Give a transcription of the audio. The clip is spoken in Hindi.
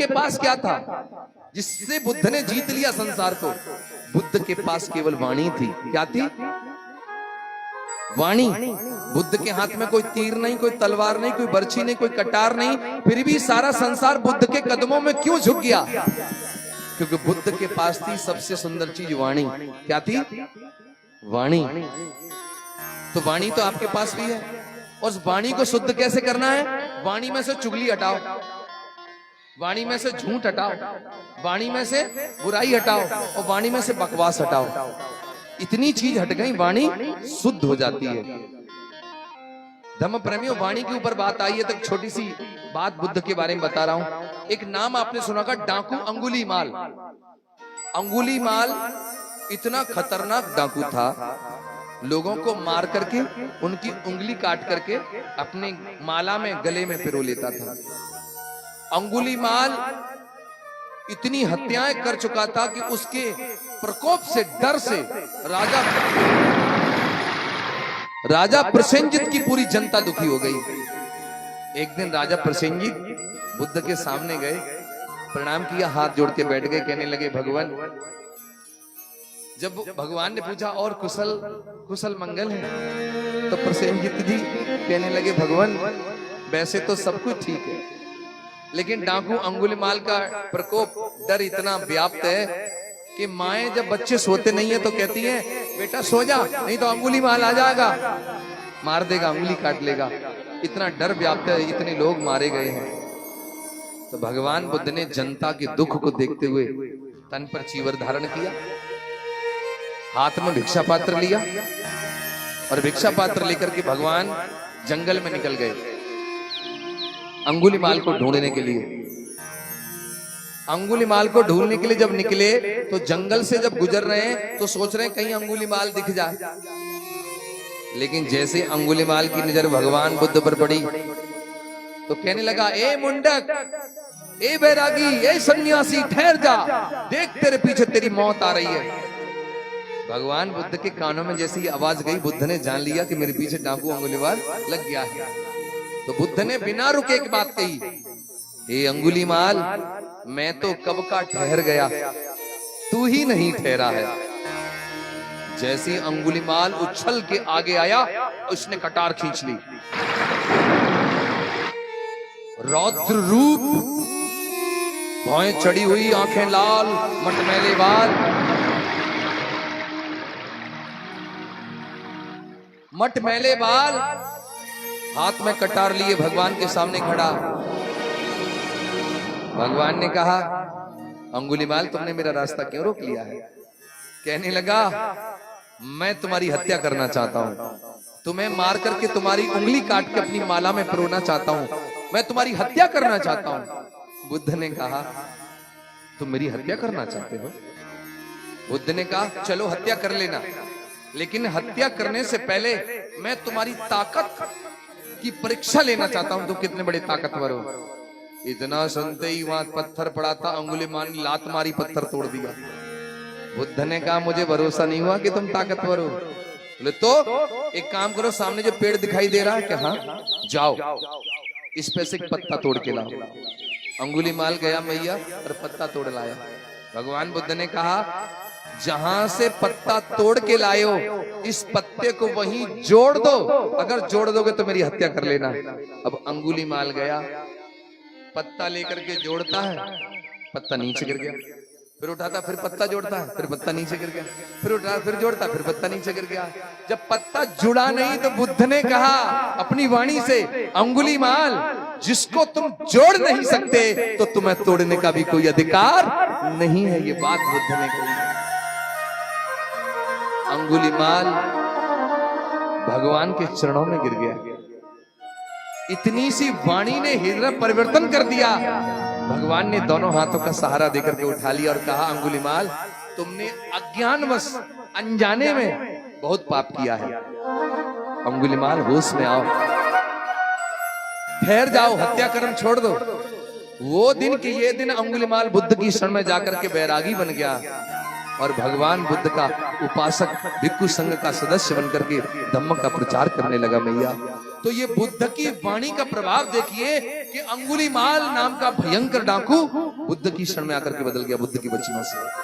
के पास क्या था जिससे बुद्ध ने जीत लिया संसार को? बुद्ध के पास केवल वाणी थी। क्या थी? वाणी। बुद्ध के हाथ में कोई तीर नहीं, कोई तलवार नहीं, कोई बर्छी नहीं, कोई कटार नहीं, फिर भी सारा संसार बुद्ध के कदमों में क्यों झुक गया? क्योंकि बुद्ध के पास थी सबसे सुंदर चीज वाणी। क्या थी? वाणी। तो वाणी तो आपके पास भी है, और उस वाणी को शुद्ध कैसे करना है? वाणी में से चुगली हटाओ, वाणी में से झूठ हटाओ, वाणी में से बुराई हटाओ, और वाणी में से बकवास हटाओ। इतनी चीज हट गई, वाणी शुद्ध हो जाती है। धम्म प्रेमियों, वाणी के ऊपर बात आई है तो छोटी सी बात बुद्ध के बारे में बता रहा हूं। एक नाम आपने सुना होगा, डाकू अंगुलीमाल। अंगुलीमाल इतना खतरनाक डाकू था, लोगों को मार करके उनकी उंगली काट करके अपने माला में, गले में पिरो लेता था। अंगुलीमाल इतनी हत्याएं कर चुका था कि उसके प्रकोप से, डर से राजा प्रसेनजित की पूरी जनता दुखी हो गई। एक दिन राजा प्रसेनजित बुद्ध के सामने गए, प्रणाम किया, हाथ जोड़ के बैठ गए, कहने लगे भगवान। जब भगवान ने पूछा और कुशल मंगल है, तो प्रसेनजित जी कहने लगे भगवान वैसे तो सब कुछ ठीक है, लेकिन डाकू अंगुलीमाल का प्रकोप, डर इतना व्याप्त है कि माएं जब बच्चे सोते नहीं है तो कहती हैं बेटा सो जा, नहीं तो अंगुलीमाल आ जाएगा, मार देगा, उंगली काट लेगा। इतना डर व्याप्त है, इतने लोग मारे गए हैं। तो भगवान बुद्ध ने जनता के दुख को देखते हुए तन पर चीवर धारण किया, हाथ में भिक्षा पात्र लिया, और भिक्षा पात्र लेकर के भगवान जंगल में निकल गए अंगुलीमाल को ढूंढने के लिए। अंगुलीमाल को ढूंढने के लिए जब निकले तो जंगल से जब गुजर रहे हैं तो सोच रहे हैं कहीं अंगुलीमाल दिख जाए, लेकिन जैसे अंगुलीमाल की नजर भगवान बुद्ध पर पड़ी तो कहने लगा, ए मुंडक, ए बैरागी, ए सन्यासी, ठहर जा, देख तेरे पीछे तेरी मौत आ रही है। भगवान बुद्ध के कानों में जैसी आवाज गई, बुद्ध ने जान लिया कि मेरे पीछे डाकू अंगुलीमाल लग गया है। तो बुद्ध ने बिना रुके एक बात कही, हे अंगुलीमाल, मैं तो कब का ठहर गया, तू ही नहीं ठहरा है। जैसे अंगुलीमाल उछल के आगे आया, उसने कटार खींच ली, रौद्र रूप, भौएं चढ़ी हुई, आंखें लाल, मटमैले बाल, मटमैले बाल, हाथ में कटार लिए भगवान के सामने खड़ा। भगवान ने कहा, अंगुलीमाल तुमने मेरा रास्ता क्यों रोक लिया है? कहने लगा, मैं तुम्हारी हत्या करना चाहता हूं, तुम्हें मार करके तुम्हारी उंगली काट के अपनी माला में पिरोना चाहता हूं, मैं तुम्हारी हत्या करना चाहता हूं। बुद्ध ने कहा, तुम मेरी हत्या करना चाहते हो? बुद्ध ने कहा, चलो हत्या कर लेना, लेकिन हत्या करने से पहले मैं तुम्हारी ताकत की परीक्षा लेना चाहता हूं, तुम कितने बड़े ताकतवर हो। इतना सुनते ही वहां पत्थर पड़ा था, अंगुलीमाल ने लात मारी, पत्थर तोड़ दिया। बुद्ध ने कहा, मुझे भरोसा नहीं हुआ कि तुम ताकतवर हो। बोले तो एक काम करो, सामने जो पेड़ दिखाई दे रहा है क्या, हाँ जाओ इस पे से पत्ता तोड़ के लाओ। अंगुलीमाल गया मैया और पत्ता तोड़ लाया। भगवान बुद्ध ने कहा, जहां से पत्ता तोड़ के लायो, इस पत्ते को वहीं जोड़ दो, अगर जोड़ दोगे तो मेरी हत्या कर लेना। अब अंगुलीमाल गया, पत्ता लेकर के जोड़ता है, पत्ता नीचे गिर गया, फिर उठाता, फिर पत्ता जोड़ता है, फिर पत्ता नीचे गिर गया, फिर उठाता, फिर जोड़ता, फिर पत्ता नीचे गिर गया। जब पत्ता जुड़ा नहीं तो बुद्ध ने कहा अपनी वाणी से, अंगुलीमाल, जिसको तुम जोड़ नहीं सकते तो तुम्हें तोड़ने का भी कोई अधिकार नहीं है। ये बात बुद्ध ने कही। अंगुलीमाल भगवान के चरणों में गिर गया। इतनी सी वाणी ने हृदय परिवर्तन कर दिया। भगवान ने दोनों हाथों का सहारा देकर के उठा लिया और कहा, अंगुलीमाल, तुमने अज्ञानवश, अनजाने में बहुत पाप किया है। अंगुलीमाल, होश में आओ, ठहर जाओ, हत्या कर्म छोड़ दो। वो दिन के ये दिन अंगुलीमाल बुद्ध की शरण में जाकर के बैरागी बन गया और भगवान बुद्ध का उपासक, भिक्षु संघ का सदस्य बनकर के धम्म का प्रचार करने लगा। मैया तो ये बुद्ध की वाणी का प्रभाव देखिए कि अंगुलीमाल नाम का भयंकर डाकू बुद्ध की शरण में आकर के बदल गया, बुद्ध की वचनों से।